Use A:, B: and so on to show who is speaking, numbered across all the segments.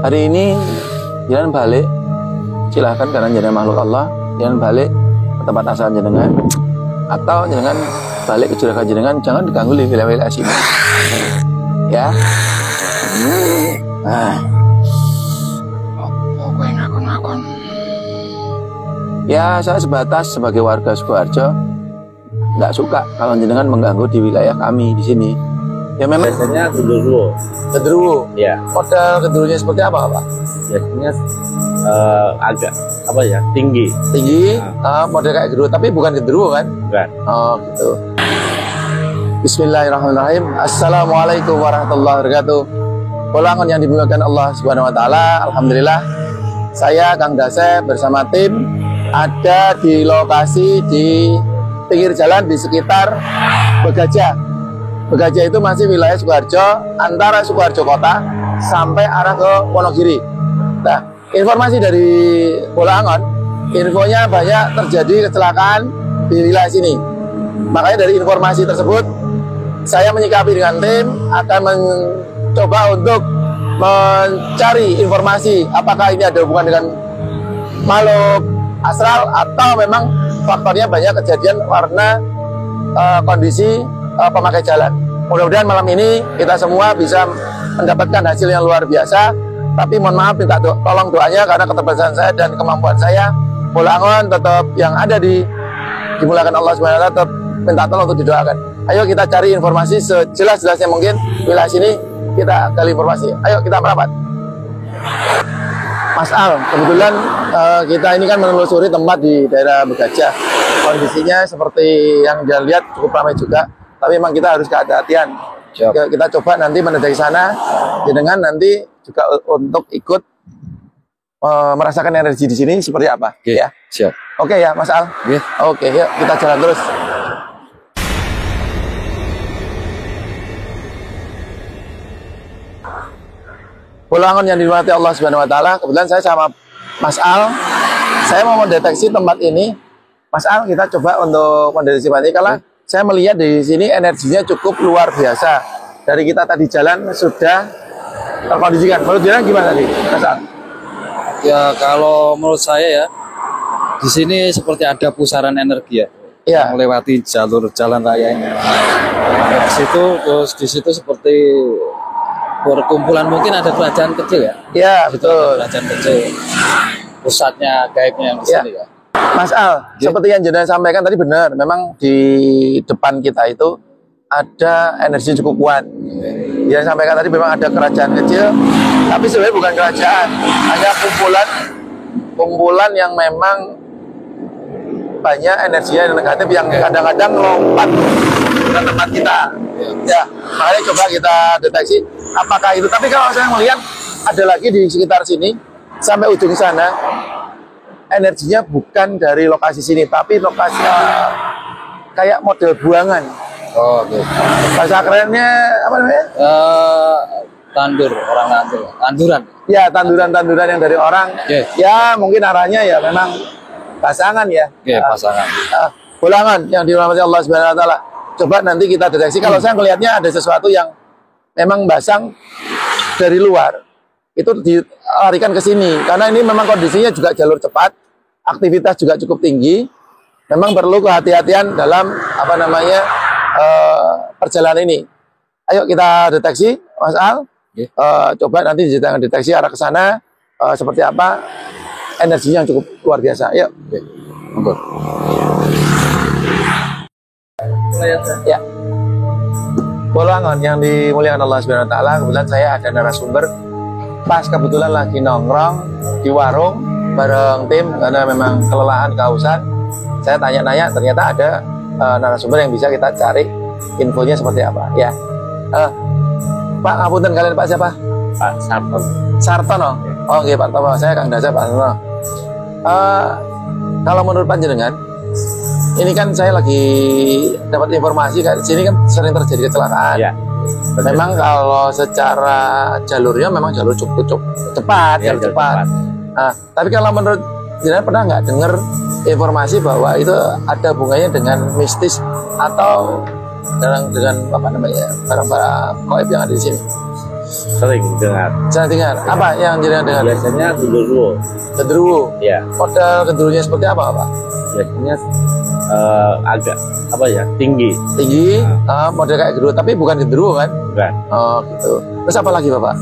A: Hari ini jalan balik, silahkan karena jenengan makhluk Allah, jalan balik ke tempat asal jenengan, atau jenengan balik ke juragan jenengan, jangan diganggu di wilayah sini. Ya. Ya, saya sebatas sebagai warga Sukoharjo nggak suka kalau jenengan mengganggu di wilayah kami di sini. Ya memang
B: biasanya genderuwo.
A: Genderuwo.
B: Ya.
A: Model genderuwonya seperti apa, Pak?
B: Biasanya agak apa ya, tinggi.
A: Tinggi, model kayak genderuwo, tapi bukan genderuwo kan?
B: Bukan.
A: Oh, gitu. Bismillahirrahmanirrahim. Assalamualaikum warahmatullahi wabarakatuh. Polangon yang dimuliakan Allah Subhanahu wa taala. Alhamdulillah saya Kang Dasep bersama tim ada di lokasi di pinggir jalan di sekitar Begajah. Begajah itu masih wilayah Sukoharjo, antara Sukoharjo kota sampai arah ke Wonogiri. Nah, informasi dari Polangon, infonya banyak terjadi kecelakaan di wilayah sini. Makanya dari informasi tersebut, saya menyikapi dengan tim akan mencoba untuk mencari informasi apakah ini ada hubungan dengan makhluk astral atau memang faktornya banyak kejadian karena kondisi pemakai jalan. Mudah-mudahan malam ini kita semua bisa mendapatkan hasil yang luar biasa. Tapi mohon maaf, minta tolong doanya karena keterbatasan saya dan kemampuan saya. Polangon tetap yang ada dimulakan Allah SWT, tetap minta tolong untuk didoakan. Ayo kita cari informasi sejelas-jelasnya mungkin wilayah sini, kita gali informasi. Ayo kita merapat. Mas Al, kebetulan kita ini kan menelusuri tempat di daerah Begajah. Kondisinya seperti yang kita lihat cukup ramai juga. Tapi memang kita harus kehati-hatian. Kita coba nanti mendatangi sana, dengan nanti juga untuk ikut merasakan energi di sini seperti apa.
B: Oke,
A: ya.
B: siap.
A: Oke ya, Mas Al. Oke, yuk kita jalan terus. Polangon yang dirahmati Allah Subhanahu wa taala, kebetulan saya sama Mas Al, saya mau mendeteksi tempat ini. Mas Al, kita coba untuk mendeteksi tempat ini karena saya melihat di sini energinya cukup luar biasa. Dari kita tadi jalan sudah terkondisikan. Menurut jalan gimana tadi, Mas Al?
C: Ya kalau menurut saya ya, di sini seperti ada pusaran energi ya, yang melewati jalur jalan raya ini. Di situ, terus di situ seperti perkumpulan, mungkin ada kerajaan kecil ya.
A: Iya, betul.
C: Kerajaan kecil, pusatnya gaibnya yang di sini ya.
A: Mas Al, seperti yang jenengan sampaikan tadi benar, memang di depan kita itu ada energi cukup kuat. Yang sampaikan tadi memang ada kerajaan kecil, tapi sebenarnya bukan kerajaan, hanya kumpulan yang memang banyak energinya yang negatif yang kadang-kadang lompat ke tempat kita. Ya, makanya coba kita deteksi apakah itu. Tapi kalau saya melihat ada lagi di sekitar sini sampai ujung sana. Energinya bukan dari lokasi sini, tapi lokasi kayak model buangan.
C: Oh, oke.
A: Bahasa kerennya apa namanya?
C: Tanduran.
A: Ya, tanduran-tanduran yang dari orang. Ya, mungkin arahnya ya memang pasangan ya.
C: Pasangan.
A: Polangon yang dirahmati Allah Subhanahu wa taala. Coba nanti kita deteksi. Kalau saya melihatnya ada sesuatu yang memang basang dari luar. Itu dilarikan ke sini karena ini memang kondisinya juga jalur cepat, aktivitas juga cukup tinggi, memang perlu kehati-hatian dalam perjalanan ini. Ayo kita deteksi, Mas Al. Coba nanti jangan deteksi arah ke sana seperti apa, energinya yang cukup luar biasa. Ayo. Ya. Polangon yang dimuliakan Allah Subhanahu wa taala, kebetulan saya ada narasumber pas kebetulan lagi nongkrong di warung bareng tim karena memang kelelahan, kehausan. Saya tanya-nanya, ternyata ada narasumber yang bisa kita cari infonya seperti apa. Ya, Pak, ngapunten kalian Pak siapa?
B: Pak Sartono.
A: Sartono. Oh, oke Pak Sartono. Saya Kang Dasep Pak Sartono. Kalau menurut panjenengan, ini kan saya lagi dapat informasi kan sini kan sering terjadi kecelakaan.
B: Ya.
A: Memang kalau secara jalurnya memang jalur cukup cepat,
B: ya,
A: cepat. Nah, tapi kalau menurut jenengan pernah nggak dengar informasi bahwa itu ada hubungannya dengan mistis atau dengan apa namanya barang-barang gaib yang ada di sini?
B: sering dengar.
A: Saya dengar. Apa yang jenengan dengar?
B: Biasanya genderuwo.
A: Genderuwo.
B: Ya,
A: Model genderuwonya seperti apa, Pak?
B: biasanya agak apa ya, tinggi.
A: Tinggi, model kayak genderuwo, tapi bukan genderuwo kan?
B: Bukan.
A: Oh gitu. Terus apa lagi, Bapak?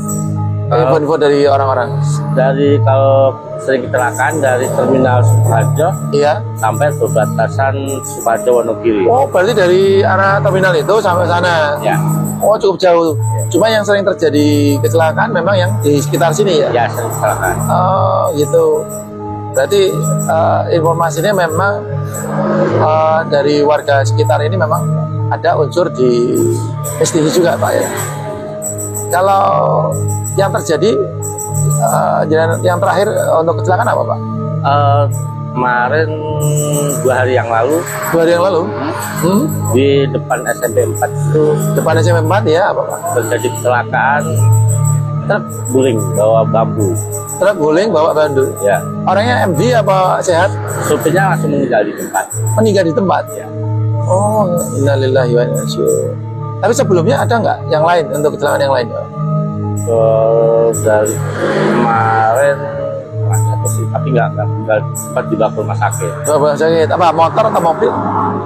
B: Kalau-
A: Info-info dari orang-orang.
B: Dari kalau sering kecelakaan dari terminal Sukoharjo
A: Iya.
B: sampai perbatasan Sukoharjo Wonogiri.
A: Oh, berarti dari arah terminal itu sampai sana.
B: Ya,
A: Oh, cukup jauh. Cuma yang sering terjadi kecelakaan memang yang di sekitar sini ya?
B: ya sering kecelakaan.
A: Oh, gitu. Berarti informasinya memang dari warga sekitar ini memang ada unsur di STI juga, Pak ya. Kalau yang terjadi yang terakhir untuk kecelakaan apa, Pak?
B: Kemarin 2 hari yang lalu
A: 2 hari yang lalu.
B: di depan SMP 4 itu
A: Depan SMP 4 ya, apa, Pak?
B: terjadi kecelakaan truk guling bawa bambu.
A: Truk guling bawa bandu.
B: Ya,
A: Orangnya MD apa sehat?
B: supirnya langsung meninggal di tempat.
A: Meninggal di tempat.
B: Ya.
A: Oh, innalillahi wa inna ilaihi raji'un. Tapi sebelumnya ada nggak yang lain untuk kecelakaan yang lain?
B: Dari kemarin ada sih, tapi nggak sempat dibawa ke rumah sakit.
A: Bapak sakit apa? Motor atau mobil?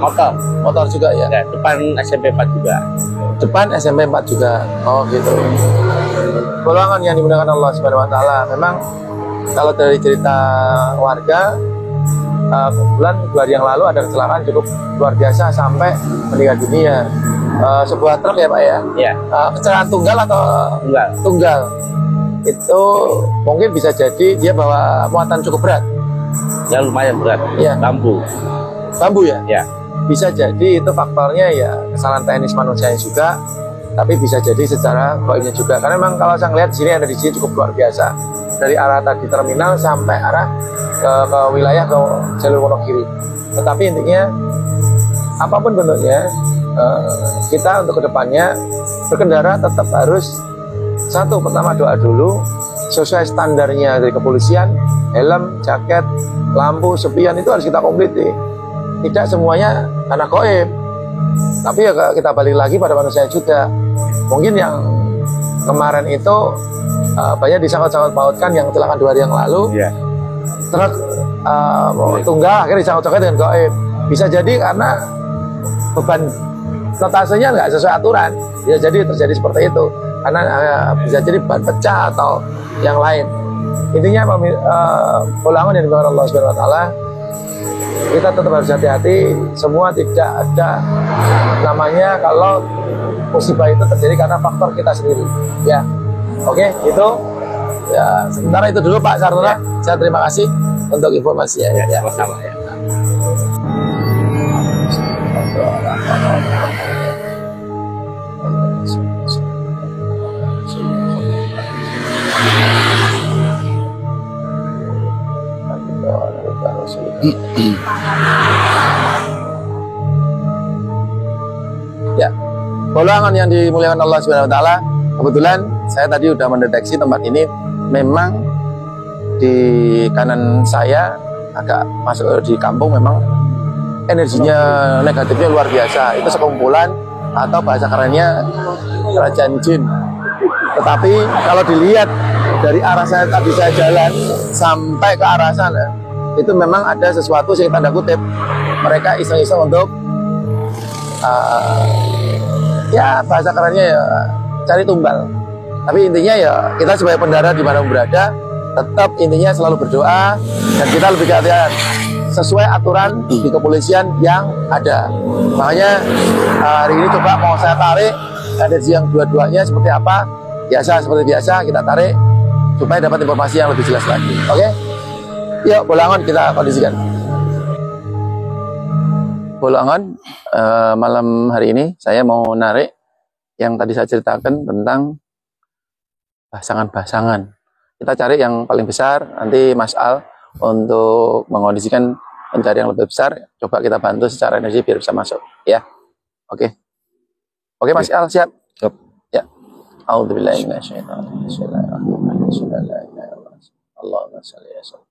B: Motor,
A: Motor juga ya.
B: ya, depan SMP 4 juga.
A: Depan SMP 4 juga. Oh gitu. Golongan yang dimuliakan Allah Subhanahu wa taala. Memang kalau dari cerita warga kebetulan 2 hari yang lalu ada kecelakaan cukup luar biasa sampai meninggal dunia. Sebuah truk ya, Pak ya.
B: Ya,
A: Kecelakaan tunggal atau
B: enggak.
A: tunggal? Itu mungkin bisa jadi dia bawa muatan cukup berat.
B: Ya lumayan berat.
A: Iya.
B: Bambu.
A: Bambu ya?
B: Ya,
A: Bisa jadi itu faktornya ya kesalahan teknis manusia juga, tapi bisa jadi secara goibnya juga. Karena memang kalau saya lihat di sini ada di sini cukup luar biasa. Dari arah tadi terminal sampai arah ke wilayah ke jalur Wonogiri. Tetapi intinya apapun bentuknya kita untuk kedepannya berkendara tetap harus satu, pertama doa dulu sesuai standarnya dari kepolisian, helm, jaket, lampu, sepion itu harus kita kompleti. Tidak semuanya karena goib, tapi ya kita balik lagi pada manusia juga. Mungkin yang kemarin itu banyak disangkut-sangkut pautkan yang kecelakaan 2 hari yang lalu,
B: ya.
A: truk tunggal akhirnya disangkut-sangkut dengan goib. Bisa jadi karena beban notasenya nggak sesuai aturan, ya jadi terjadi seperti itu. Karena bisa jadi ban pecah atau yang lain. Intinya pulangan yang dibawa Allah Subhanahu wa taala, kita tetap harus hati-hati. Semua tidak ada namanya kalau musibah itu terjadi karena faktor kita sendiri. Ya, oke, itu. Ya, sementara itu dulu Pak Sartono. Saya terima kasih untuk informasinya.
B: Ya,
A: Ya.
B: sama-sama ya.
A: Ya, golongan yang dimuliakan Allah Subhanahu wa taala, kebetulan saya tadi sudah mendeteksi tempat ini memang di kanan saya agak masuk di kampung memang energinya negatifnya luar biasa. Itu sekumpulan atau bahasa kerennya kerajaan jin. Tetapi kalau dilihat dari arah saya tadi saya jalan sampai ke arah sana, itu memang ada sesuatu yang tanda kutip mereka iseng-iseng untuk ya bahasa kerennya ya cari tumbal. Tapi intinya ya kita sebagai pengendara di mana berada tetap intinya selalu berdoa dan kita lebih hati-hati sesuai aturan di kepolisian yang ada. Makanya hari ini coba mau saya tarik energi yang dua-duanya seperti apa. Biasa seperti biasa kita tarik supaya dapat informasi yang lebih jelas lagi. Oke? Yuk, Bolangon kita kondisikan. Bolangon malam hari ini saya mau narik yang tadi saya ceritakan tentang pasangan-pasangan. Kita cari yang paling besar, nanti Mas Al untuk mengondisikan mencari yang lebih besar. Coba kita bantu secara energi biar bisa masuk, ya. Oke. Oke, Mas Al, siap?
C: Siap.
A: Ya. A'udzubillahi minasyaitonir rajim. Bismillahirrahmanirrahim. Allahumma shalli ala sayyidina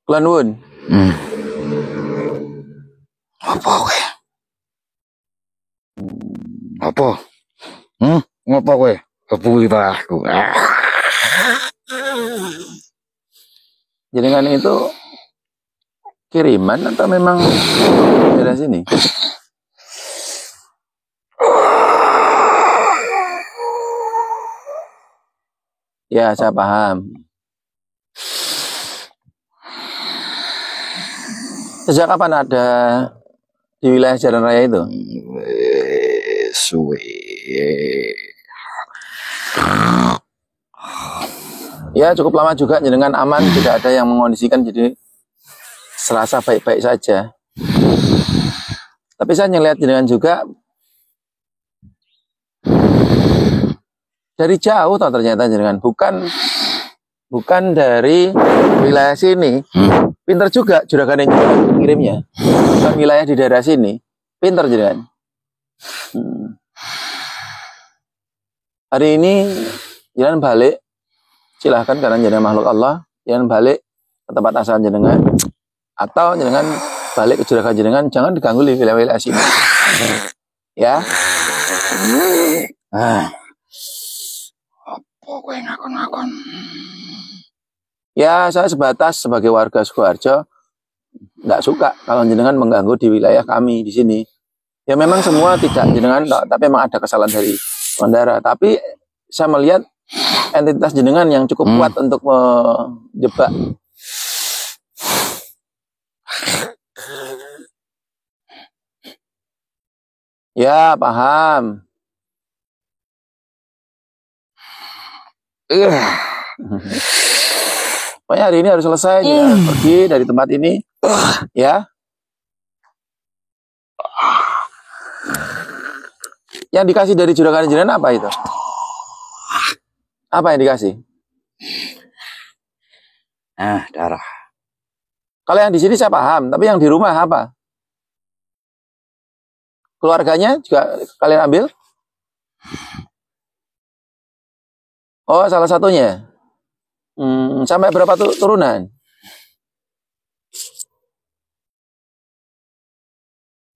A: Kelanwun.
C: Apa kowe? Apa? Ngapa kowe? Kebuli aku.
A: Jenengan itu kiriman atau memang daerah sini? Ya, saya paham. Sejak kapan ada di wilayah Jalan Raya itu?
C: Suwe.
A: Ya, cukup lama juga, jenengan aman, tidak ada yang mengondisikan, jadi serasa baik-baik saja. Tapi saya ngelihat jenengan juga dari jauh toh ternyata jenengan, bukan dari wilayah sini. Pinter juga juragan yang kirimnya. Bukan wilayah di daerah sini. Pinter jenengan. Hari ini jenengan balik, silahkan karena jenengan makhluk Allah, jenengan balik ke tempat asal jenengan, atau jenengan balik ke juragan jenengan, jangan diganggu di wilayah-wilayah sini. Ya.
C: Apa kowe ngakon-ngakon?
A: Ya, saya sebatas sebagai warga Sukoharjo nggak suka kalau jenengan mengganggu di wilayah kami di sini. Ya memang semua tidak jenengan, tapi memang ada kesalahan dari pengendara. Tapi saya melihat entitas jenengan yang cukup kuat untuk menjebak. Ya, paham. Pokoknya hari ini harus selesai, pergi dari tempat ini, ya. Yang dikasih dari juragan jenengan apa itu? Apa yang dikasih?
C: Darah.
A: Kalau yang di sini saya paham, tapi yang di rumah apa? Keluarganya juga kalian ambil? Oh, salah satunya. Sampai berapa turunan?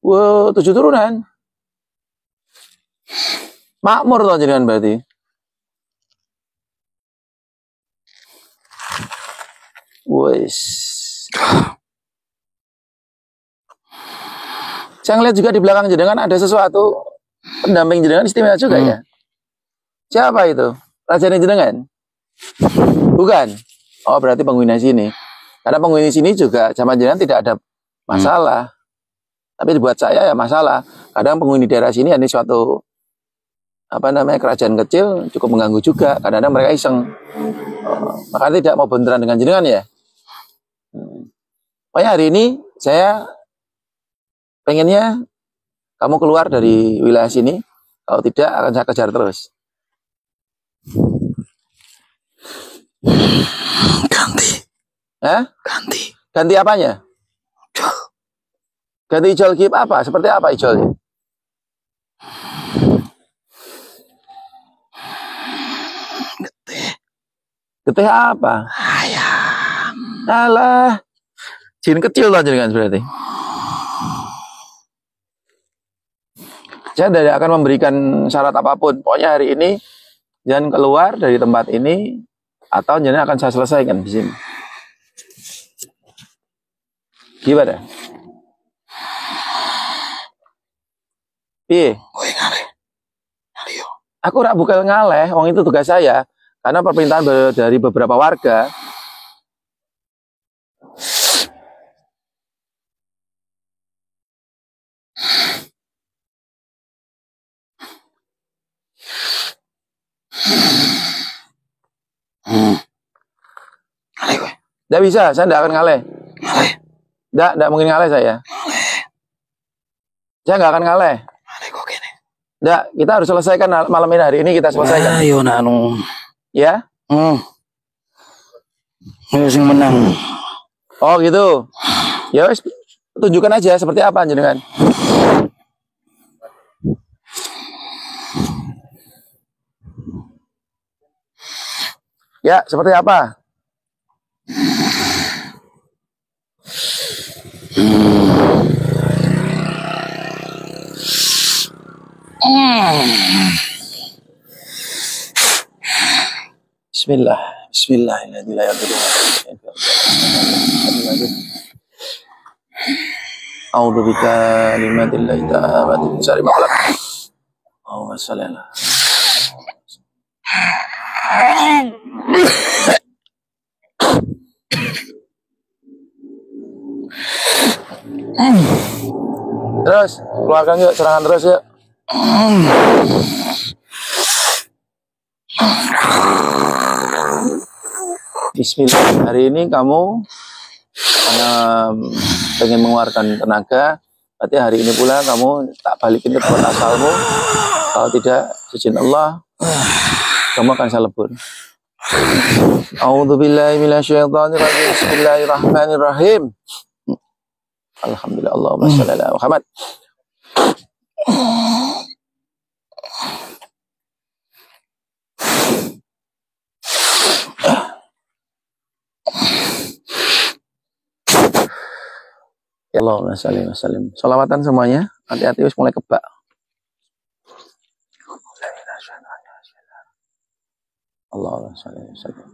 A: Wow, 7 turunan. Makmur toh jenengan berarti. Wes. Saya ngeliat juga di belakang jenengan ada sesuatu, pendamping jenengan istimewa juga ya. Siapa itu? Raja jenengan? Bukan. Oh, berarti penghuni sini. Karena penghuni sini juga zaman jenengan tidak ada masalah. Tapi buat saya ya masalah. Kadang penghuni daerah sini ini suatu kerajaan kecil cukup mengganggu juga. Kadang-kadang mereka iseng. Makanya tidak mau beneran dengan jenengan ya. Pokoknya hari ini saya pengennya kamu keluar dari wilayah sini. Kalau tidak akan saya kejar terus.
C: Ganti.
A: Ganti. Ganti apanya?
C: Ijol.
A: Ganti ijol kip apa? Seperti apa ijolnya? Getih apa?
C: Ayam.
A: Alah. Jin kecil loh jenengan berarti. Saya tidak akan memberikan syarat apapun. Pokoknya hari ini jangan keluar dari tempat ini atau jangan akan saya selesaikan di sini. Gimana? Piye? Aku rak bukan ngaleh, wong itu tugas saya. Karena permintaan dari beberapa warga.
C: Ngalih gue.
A: Tidak bisa, saya tidak akan ngalah.
C: Ngalih.
A: Tidak mungkin ngalah saya.
C: Ngalih.
A: Saya nggak akan ngalah.
C: Ngalih kok gini.
A: Tidak, kita harus selesaikan malam ini, hari ini kita selesaikan.
C: Ayo nanu.
A: Ya?
C: Ayo sing menang.
A: Oh gitu. Ya wes, tunjukkan aja seperti apa jenengan. Ya, seperti apa? Bismillah, Bismillahirrahmanirrahim. A'udzu bikalimatillahi tammati min syarri ma khalaq. Allahumma shalli ala. Terus, keluarkan yuk, serangan terus yuk. Bismillah, hari ini kamu pengen mengeluarkan tenaga, berarti hari ini pula kamu tak balikin ke tempat asalmu. Kalau tidak, izin Allah, kamu akan saya lebur. A'udzubillahi minasyaitonirrajim. Bismillahirrahmanirrahim. Alhamdulillah, Allahumma shalli ala Muhammad. Ya Allahumma shalli wa sallim. Salawatan semuanya. Hati-hati wis mulai kebak. Allahumma shalli wa sallim.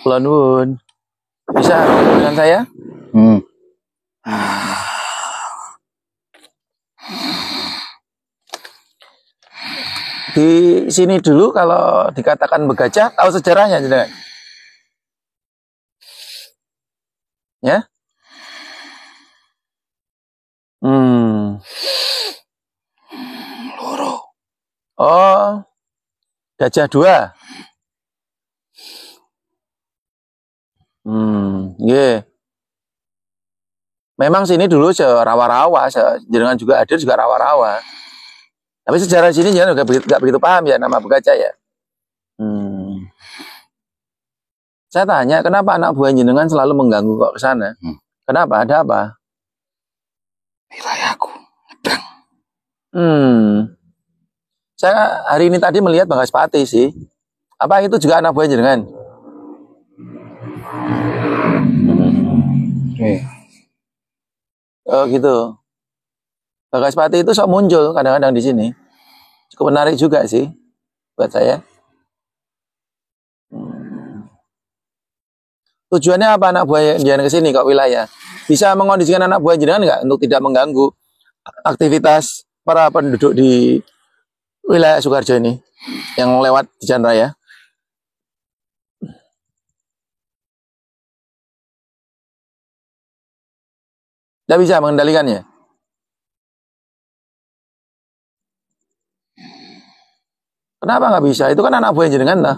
A: Kula nuwun. Bisa dengan saya? Di sini dulu kalau dikatakan begajah, tahu sejarahnya tidak? Ya?
C: Loro.
A: Oh, gajah dua. Yeah. Memang sini dulu rawa-rawa, jenengan juga hadir juga rawa-rawa. Tapi sejarah sini jangan nggak begitu paham ya nama begajah ya. Saya tanya, kenapa anak buah jenengan selalu mengganggu kok ke sana? Kenapa? Ada apa?
C: Wilayahku.
A: Saya hari ini tadi melihat Bang Gaspati sih. Apa itu juga anak buah jenengan? Oh gitu. Bang Gaspati itu sok muncul kadang-kadang di sini. Cukup menarik juga sih buat saya. Tujuannya apa anak buah jenengan ke sini kok wilayah? Bisa mengondisikan anak buah jenengan nggak untuk tidak mengganggu aktivitas para penduduk di wilayah Sukoharjo ini yang lewat di jalan raya? Tidak bisa mengendalikannya. Kenapa nggak bisa? Itu kan anak buah jenengan lah.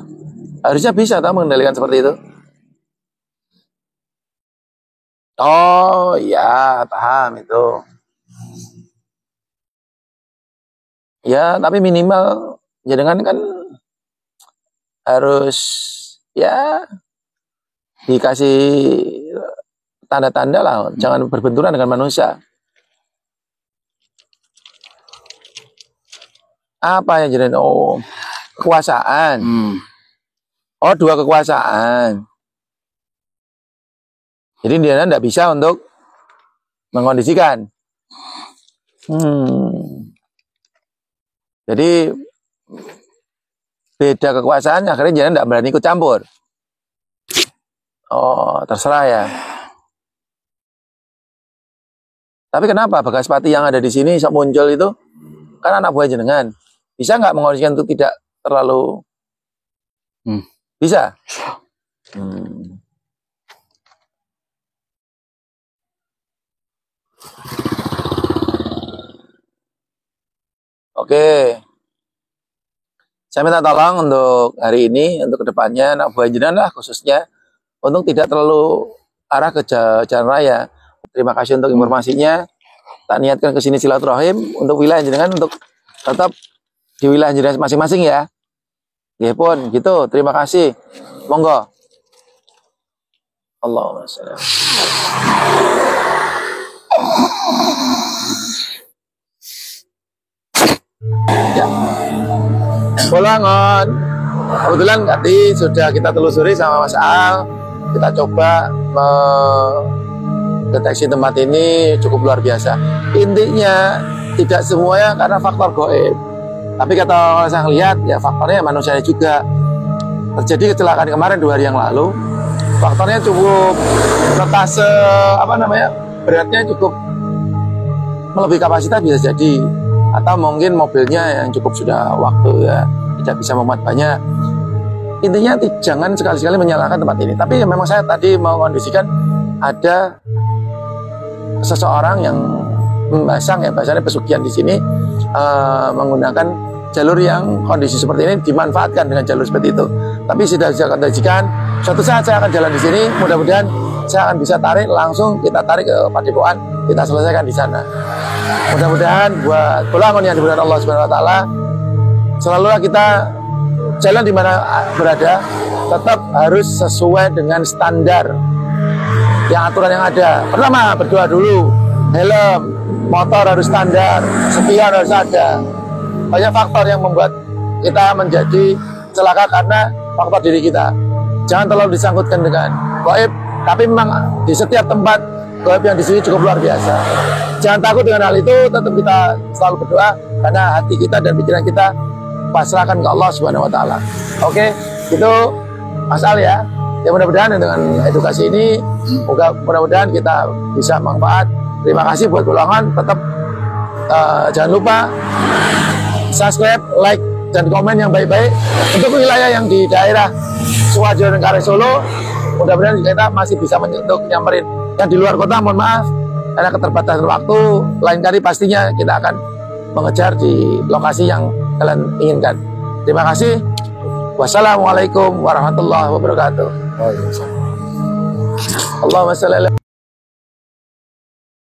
A: Harusnya bisa tahu mengendalikan seperti itu. Oh ya, paham itu. Ya, tapi minimal jenengan kan harus ya dikasih tanda-tanda lah, jangan berbenturan dengan manusia. Apa yang jadi? Oh, kekuasaan. Oh, dua kekuasaan. Jadi dia tidak bisa untuk mengkondisikan. Jadi beda kekuasaan, akhirnya jangan tidak berani ikut campur. Oh, terserah ya. Tapi kenapa Bang Gaspati yang ada di sini sok muncul itu kan anak buah jenengan. Bisa nggak mengkondisikan untuk tidak terlalu bisa? Oke. Saya minta tolong untuk hari ini, untuk kedepannya, anak buah jenengan lah khususnya, untuk tidak terlalu arah ke jalan raya. Terima kasih untuk informasinya. Tak niatkan ke sini silaturahim untuk wilayah jenengan, untuk tetap di wilayah jenengan masing-masing ya. Ya pun, gitu. Terima kasih. Monggo. Allahumma sholli. Ya. Bolangon. Kebetulan tadi sudah kita telusuri sama Mas Al. Kita coba mendeteksi tempat ini cukup luar biasa. Intinya tidak semuanya karena faktor gaib. Tapi kata saya lihat ya faktornya manusia juga. Terjadi kecelakaan kemarin 2 hari yang lalu. Faktornya cukup retase beratnya cukup melebihi kapasitas bisa jadi. Atau mungkin mobilnya yang cukup sudah waktu ya tidak bisa memuat banyak. Intinya jangan sekali-sekali menyalahkan tempat ini. Tapi memang saya tadi mau kondisikan ada seseorang yang memasang ya bahasanya pesugihan di sini menggunakan jalur yang kondisi seperti ini dimanfaatkan dengan jalur seperti itu. Tapi sudah saya kondisikan suatu saat saya akan jalan di sini. Mudah-mudahan saya akan bisa langsung kita tarik ke Padepokan, kita selesaikan di sana. Mudah-mudahan buat Bolangon yang dimuliakan Allah Subhanahu Wa Taala, selalulah kita jalan di mana berada tetap harus sesuai dengan standar yang aturan yang ada. Pertama berdoa dulu, helm motor harus standar, spion harus ada. Banyak faktor yang membuat kita menjadi celaka karena faktor diri kita. Jangan terlalu disangkutkan dengan gaib, tapi memang di setiap tempat gaib yang di sini cukup luar biasa. Jangan takut dengan hal itu, tetap kita selalu berdoa karena hati kita dan pikiran kita pasrahkan ke Allah Subhanahu Wa Taala. Oke, itu Mas Al ya. Ya mudah-mudahan dengan edukasi ini, mudah-mudahan kita bisa manfaat. Terima kasih buat Bolangon. Tetap jangan lupa subscribe, like, dan komen yang baik-baik untuk wilayah yang di daerah Sukoharjo dan Karang Solo. Mudah-mudahan kita masih bisa menyentuh nyamperin yang di luar kota. Mohon maaf karena keterbatasan waktu. Lain kali pastinya kita akan mengejar di lokasi yang kalian inginkan. Terima kasih. Wassalamualaikum warahmatullahi wabarakatuh. Allahumma sholli